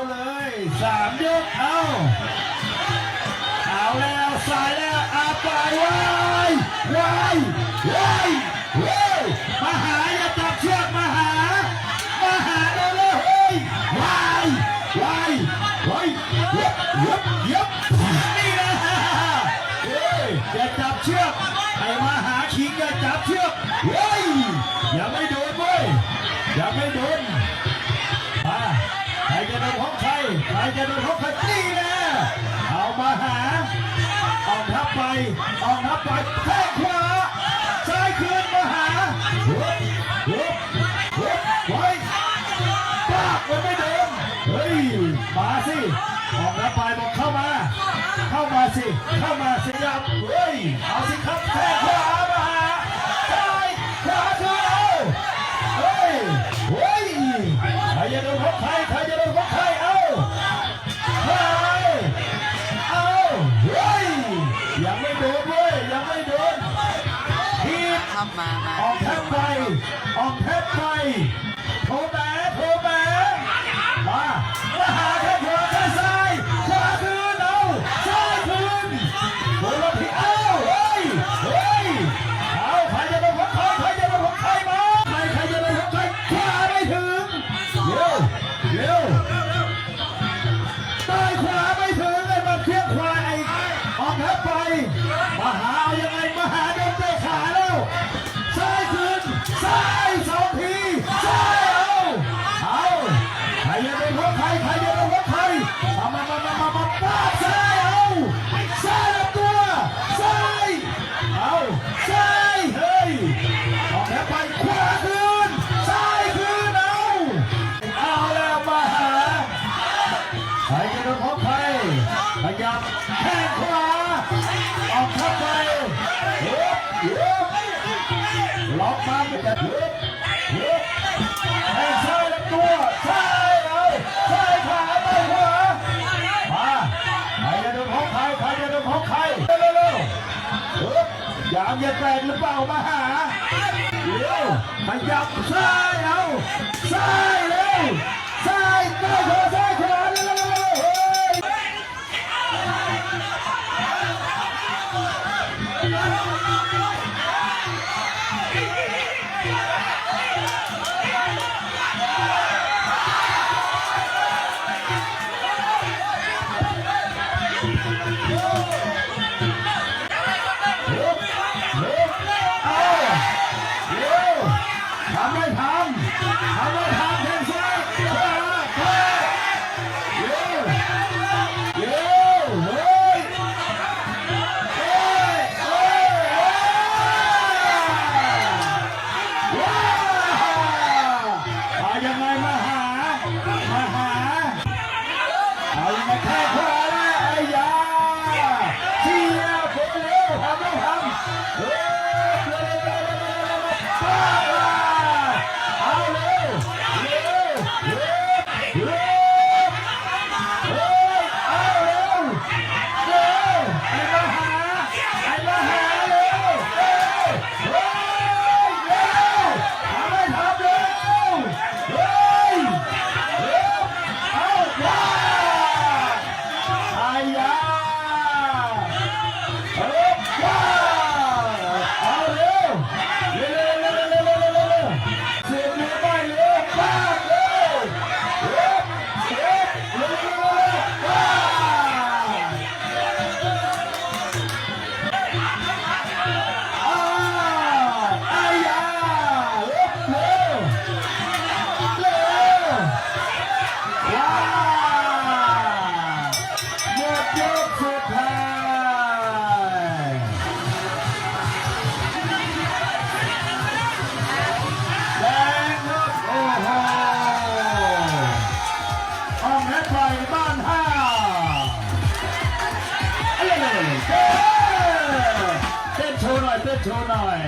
เลย3 ยกเอาแล้วสายแล้วอาไปว้ายมาหาอย่าจับเชือกมาหาเร็วเฮ้ยว้ายยับนี่นะอย่าจับเชือกให้มาหาขิงอย่าจับเชือกเฮ้ยอย่าไม่โดนเว้ยอย่าไม่โดนใครจะโดนของใครนี่นะเอามาหาออกทับไปแข้งขวาซ้ายคืนมาหาไว้ป้ามันไม่โดนเฮ้ยมาสิออกทับไปบอกเข้ามาสิยับเฮ้ยเอาสิครับแข้งขวามาหาซ้ายขวาคืนเอาเฮ้ยใครจะโดนของใครเอายังไม่โดนเว้ยทีบออกแทบไปโทแบมาหาแค่ขวาแค่ซ้ายขวาคืนเอาซ้ายคืนโดนแล้วพี่เอาใครจะโดนของใครมาใครจะโดนของใครขวาไม่ถึงเร็วใต้ขวาไม่ถึงเลยมาเทียบขวาออกแทบไปมาหายังไงมาหาโดนเตะขาแล้วซ้ายคืนซ้าย2 ทีซ้ายเอาใครจะโดนของใครมาป้าซ้ายเอาซ้ายลำตัวซ้ายเอาซ้ายเฮ้ยออกแทบไปขวาคืนซ้ายคืนเอาแล้วมาหาใครจะโดนของใครขยับแข้งขวาออกเข้าไปล็อกมาไม่จะแข้งซ้ายลำตัวซ้ายเอาซ้ายขวาไปขวามาใครจะโดนของใครเร็วอย่างจะแตกหรือเปล่ามาหาขยับซ้ายเอาซ้ายเร็วซ้ายขวาเร็วทำไม่ทำแทงซ้ายขวาเร็วยังไงมาหาเอายังไงแค่ขวาแล้วไอ้ยาเชียร์ผมเร็วทำเอาเร็วไอ้มาหาเร็วทำไม่ทำเร็วเอาว้าไอ้ยาว้าเอาเร็วเสียบเนื้อไปเร็วว้าเร็วว้าไอ้ยาเร็วว้าหมดยกสุดท้ายแดงครับโอ้โหออกแพ้ไปบ้าน5เต้นโชว์หน่อย